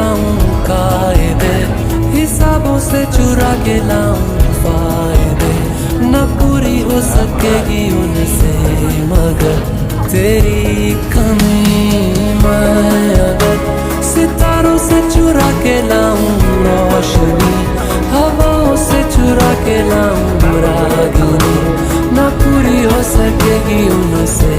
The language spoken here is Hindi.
लाऊं कायदे, हिसाबों से चुरा के लाऊं फायदे। न पूरी हो सकेगी उनसे मगर तेरी कमी मैं अगर सितारों से चुरा के लाऊं रोशनी, हवाओं से चुरा के लाऊं रागनी, न पूरी हो सकेगी उनसे